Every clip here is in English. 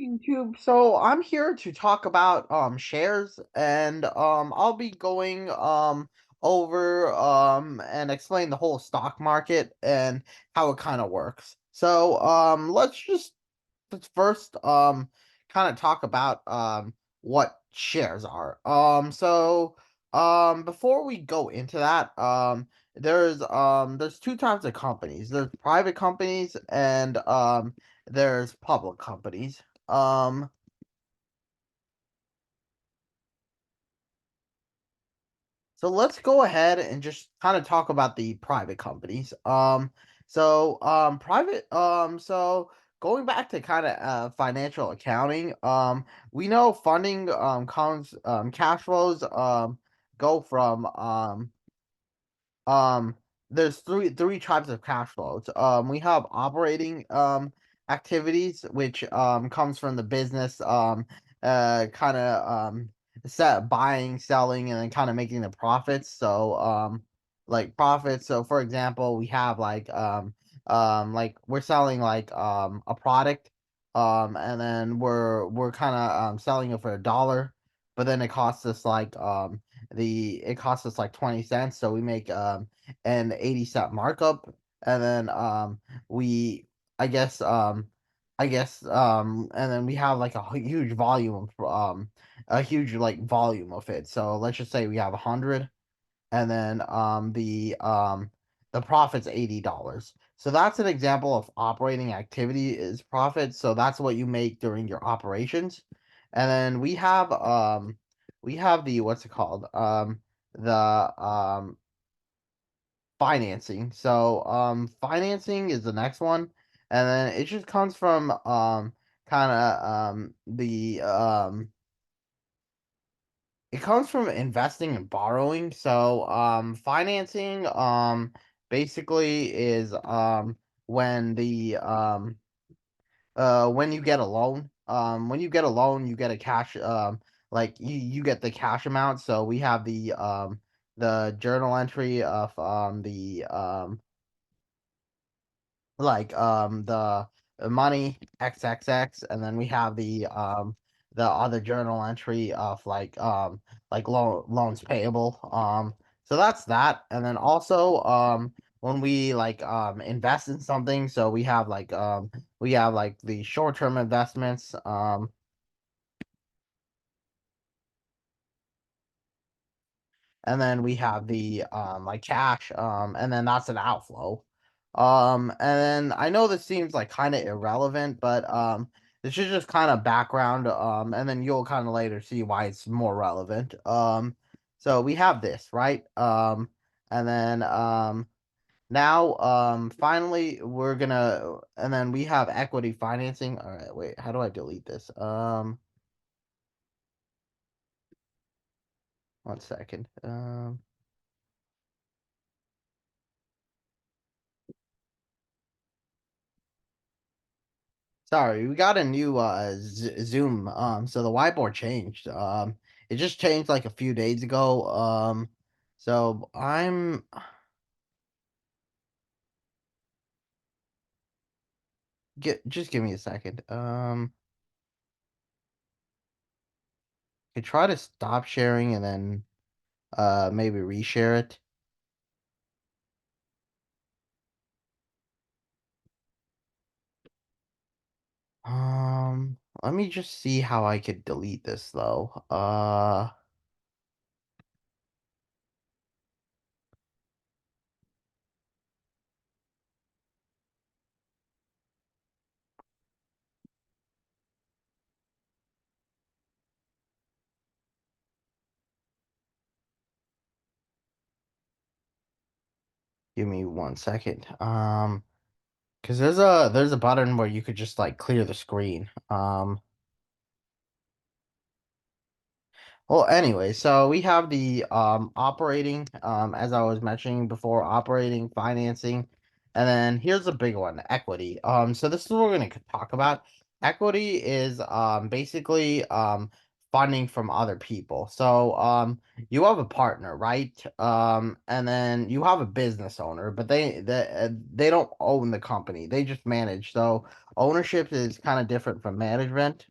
YouTube. So I'm here to talk about shares and I'll be going over and explain the whole stock market and how it kind of works. So let's first kind of talk about what shares are. Before we go into that, there's two types of companies. There's private companies and there's public companies. Um So let's go ahead and just kind of talk about the private companies. Private so going back to kind of financial accounting, we know funding comes cash flows go from um, there's three types of cash flows. We have operating activities, which comes from the business kind of set buying, selling, and then kind of making the profits. Like profits. So for example, we have like we're selling a product and then we're kind of selling it for $1, but then it costs us it costs us like 20 cents, so we make an 80-cent markup, and then we I guess and then we have like huge volume of a huge like volume of it. So let's just say we have 100, and then the profit's $80. So that's an example of operating activity is profit. So that's what you make during your operations. And then we have the what's it called? The Financing. So financing is the next one. And then it just comes from kind of the it comes from investing and borrowing. So, financing, basically is, when when you get a loan. When you get a loan, you get a cash, like you get the cash amount. So we have the journal entry of, the money XXX, and then we have the other journal entry of like loans payable. So that's that. And then also when we invest in something, so we have like the short-term investments, and then we have the like cash, and then that's an outflow. And then I know this seems like kind of irrelevant, but this is just kind of background, and then you'll kind of later see why it's more relevant. So we have this, right? And then now finally we're gonna and then we have equity financing. All right, wait, how do I delete this? One second. Sorry, we got a new Zoom. So the whiteboard changed. It just changed like a few days ago. So I'm get just give me a second. I try to stop sharing and then maybe reshare it. Let me just see how I could delete this though. Give me one second. Because there's a button where you could just like clear the screen. Well, anyway, so we have the operating, as I was mentioning before, operating, financing, and then here's a big one, equity. So this is what we're going to talk about. Equity is basically funding from other people. So you have a partner, right? And then you have a business owner, but they don't own the company. They just manage. So ownership is kind of different from management.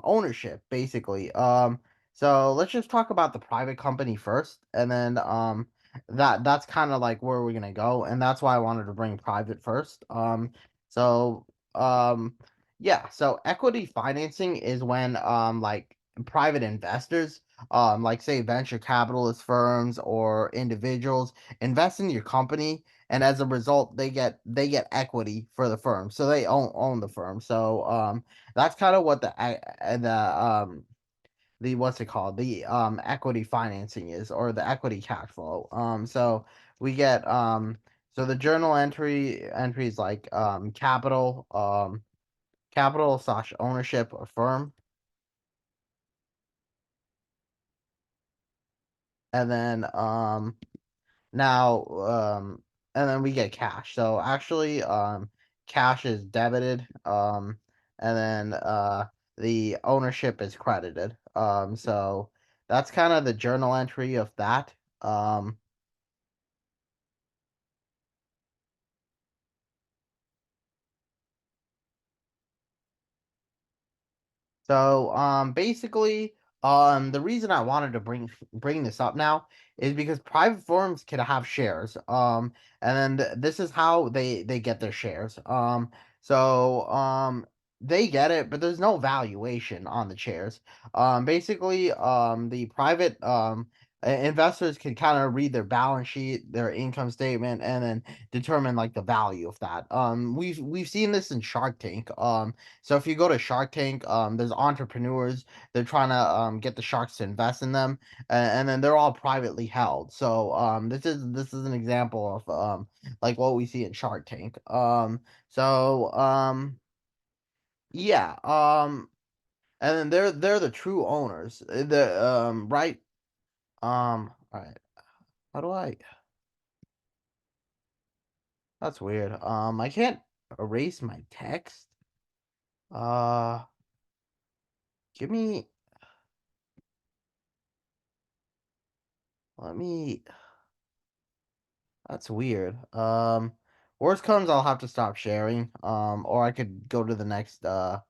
Ownership basically. So let's just talk about the private company first, and then that's kind of like where we're gonna go, and that's why I wanted to bring private first. So um, yeah, so equity financing is when like private investors, like say venture capitalist firms or individuals invest in your company, and as a result they get equity for the firm, so they own the firm. So that's kind of what the what's it called, the equity financing is, or the equity cash flow. So we get so the journal entries like capital slash ownership of firm, and then now and then we get cash. So actually cash is debited, and then the ownership is credited. So that's kind of the journal entry of that. Um Basically, the reason I wanted to bring this up now is because private firms can have shares. And then this is how they get their shares. So they get it, but there's no valuation on the shares. Basically, the private investors can kind of read their balance sheet, their income statement, and then determine like the value of that. We've seen this in Shark Tank. So if you go to Shark Tank, there's entrepreneurs. They're trying to get the sharks to invest in them, and then they're all privately held. So this is an example of like what we see in Shark Tank. So yeah, and then they're the true owners. The right. All right. How do I? That's weird. I can't erase my text. Uh, give me. Let me. That's weird. Worst comes, I'll have to stop sharing. Or I could go to the next. I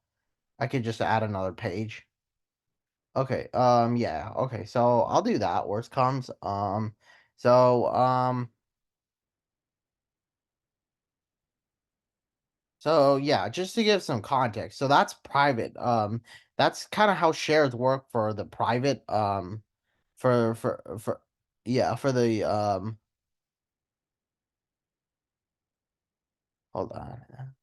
could just add another page. Okay. Yeah. Okay. So I'll do that. Worst comes. So so yeah. Just to give some context. So that's private. That's kind of how shares work for the private. For yeah, for the hold on.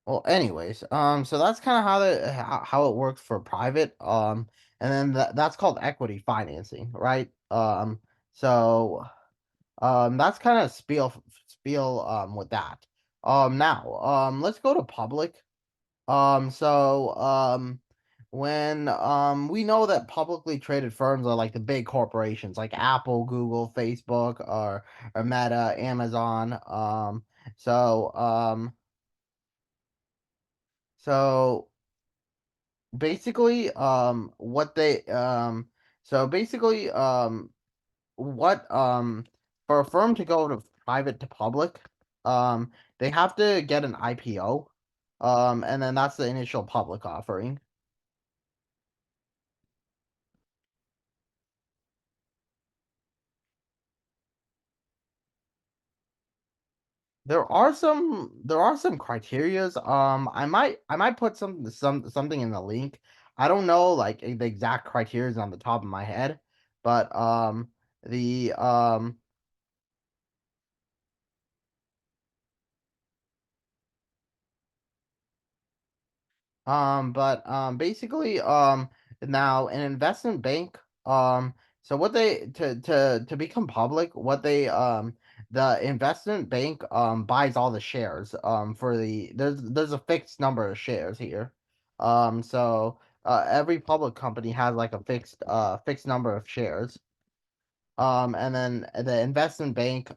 Well, anyways, so that's kind of how it works for private, and then that's called equity financing, right? So that's kind of spiel with that. Now let's go to public. So when we know that publicly traded firms are like the big corporations like Apple, Google, Facebook, or Meta, Amazon. So um so basically what they so basically what for a firm to go to private to public, they have to get an IPO, and then that's the initial public offering. There are some criterias. I might put something in the link. I don't know like the exact criterias on the top of my head, but the basically, now an investment bank, so what they to become public, what they the investment bank buys all the shares for there's a fixed number of shares here. So every public company has like a fixed number of shares. And then the investment bank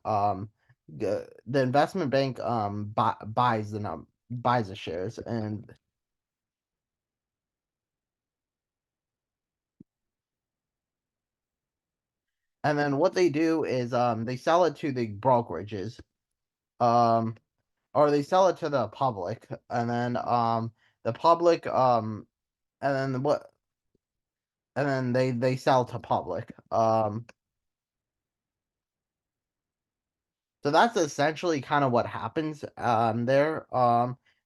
buys the shares, and then what they do is they sell it to the brokerages, um or they sell it to the public, and then the public and then what and then they sell to public. So that's essentially kind of what happens there.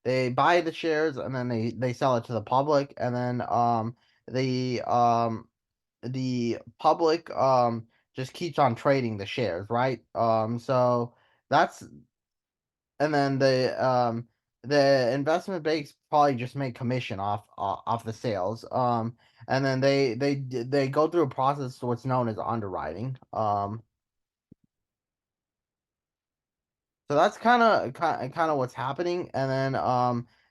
They buy the shares, and then they sell it to the public, and then the um the public just keeps on trading the shares, right? So that's and then the investment banks probably just make commission off the sales. And then they go through a process, what's known as underwriting. So that's kind of what's happening, and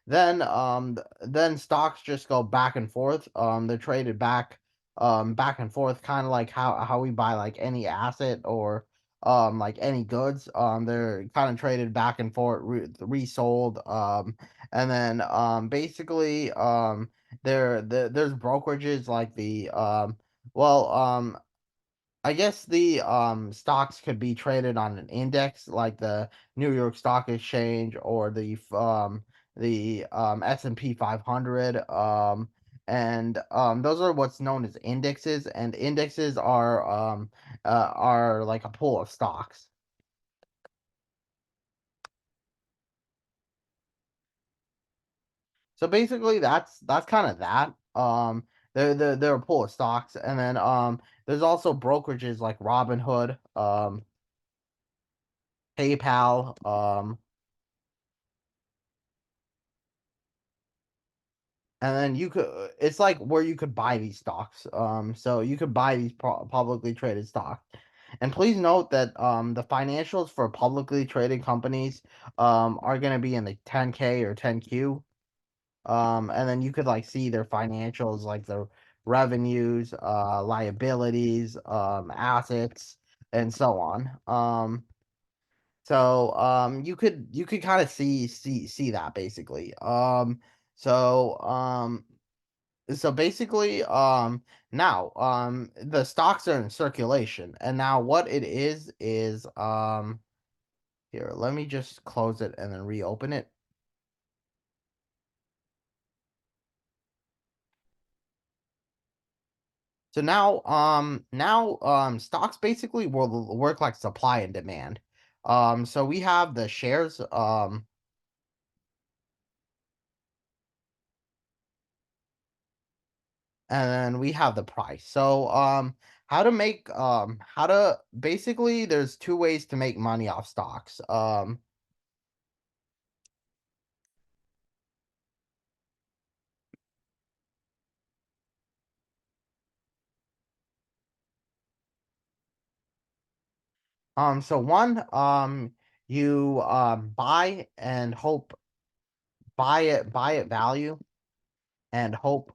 then stocks just go back and forth. They're traded back and forth, kind of like how we buy like any asset, or like any goods. They're kind of traded back and forth, resold. And then basically there's brokerages like well I guess the stocks could be traded on an index like the New York Stock Exchange, or the S&P 500, and those are what's known as indexes, and indexes are like a pool of stocks. So basically that's kind of that. They're a pool of stocks, and then there's also brokerages like Robinhood, PayPal, and then it's like where you could buy these stocks. So you could buy these publicly traded stocks. And please note that the financials for publicly traded companies are going to be in the 10K or 10Q. And then you could like see their financials, like the revenues, liabilities, assets, and so on. So you could kind of see that basically. So um so basically, now, the stocks are in circulation, and now what it is, here, let me just close it and then reopen it. So now, stocks basically will work like supply and demand. So we have the shares, and then we have the price. So, how to basically, there's two ways to make money off stocks. So one, you buy it value, and hope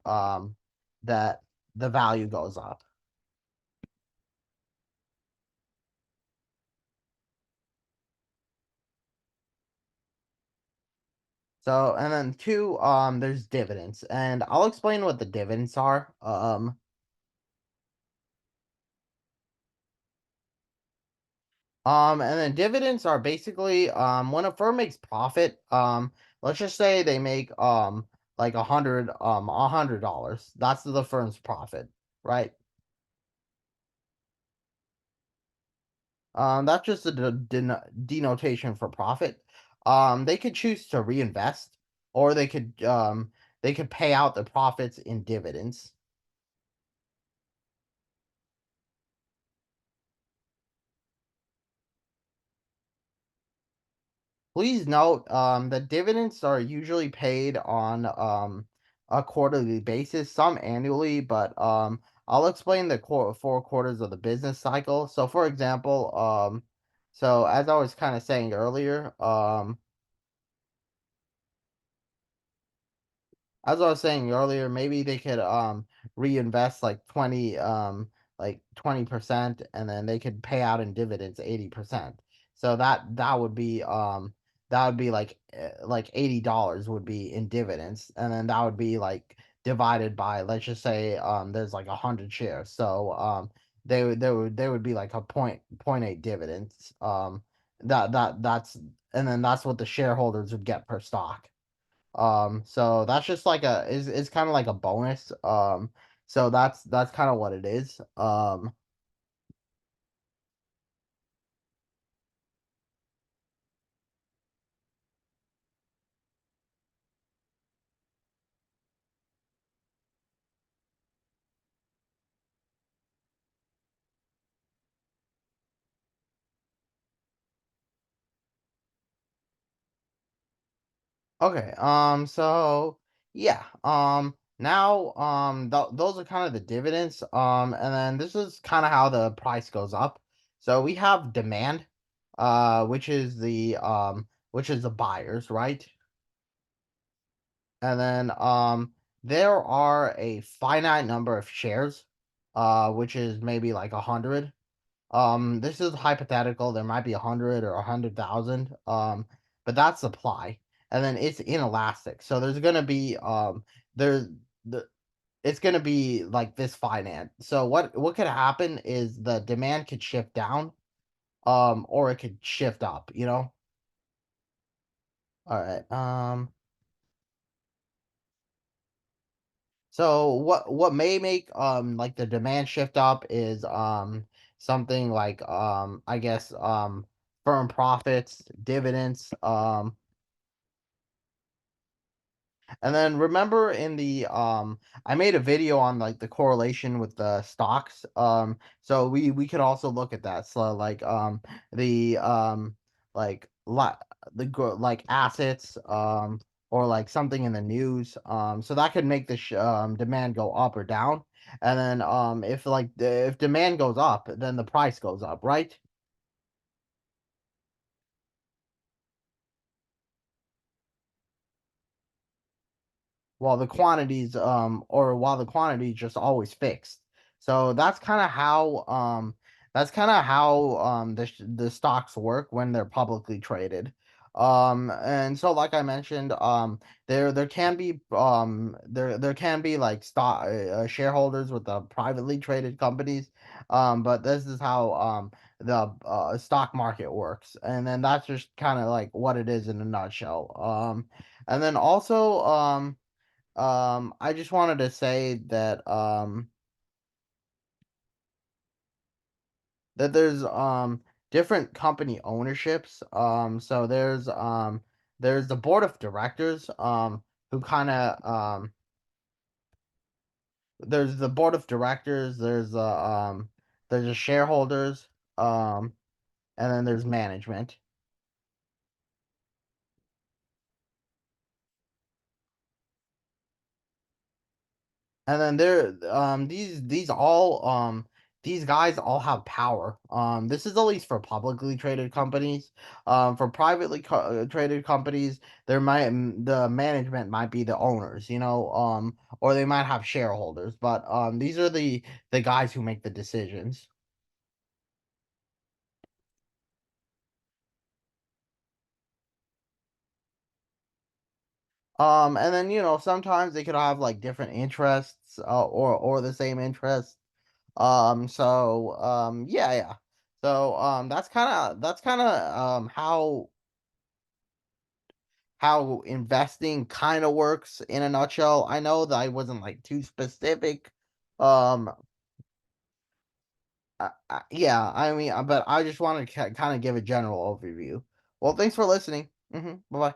that the value goes up. So, and then two, there's dividends, and I'll explain what the dividends are. And then dividends are basically when a firm makes profit. Let's just say they make like $100. That's the firm's profit, right? That's just a denotation for profit. They could choose to reinvest, or they could pay out the profits in dividends. Please note that dividends are usually paid on a quarterly basis, some annually, but I'll explain the 4 quarters of the business cycle. So, for example, so as I was kind of saying earlier, maybe they could reinvest like like 20%, and then they could pay out in dividends 80%. So that would be like $80 would be in dividends, and then that would be like divided by, let's just say, there's like 100 shares. So they would be like a point eight dividends. That's and then that's what the shareholders would get per stock. So that's just like is kind of like a bonus. So that's kind of what it is. Okay. So yeah. Now those are kind of the dividends. And then this is kind of how the price goes up. So we have demand, which is the buyers, right? And then there are a finite number of shares, which is maybe like 100. This is hypothetical. There might be 100 or 100,000. But that's supply, and then it's inelastic. So there's gonna be there's the it's gonna be like this finance. So what could happen is the demand could shift down, or it could shift up. All right. So what may make like the demand shift up is something like I guess firm profits, dividends, and then remember in the I made a video on like the correlation with the stocks. So we could also look at that. So like the like like assets, or like something in the news. So that could make the demand go up or down. And then if like if demand goes up, then the price goes up, right? While the quantity just always fixed. So that's kind of how the stocks work when they're publicly traded. And so like I mentioned, there can be there can be like stock shareholders with the privately traded companies. But this is how the stock market works, and then that's just kind of like what it is in a nutshell. And then also I just wanted to say that there's different company ownerships. So there's the board of directors, who kind of there's the board of directors, there's the shareholders, um and then there's management. And then these guys all have power. This is at least for publicly traded companies. For privately traded companies, the management might be the owners, or they might have shareholders. But these are the guys who make the decisions. And then sometimes they could have like different interests, or the same interests. Yeah, yeah. So that's kind of how investing kind of works in a nutshell. I know that I wasn't like too specific. Um yeah, I mean, but I just wanted to kind of give a general overview. Well, thanks for listening. Bye-bye.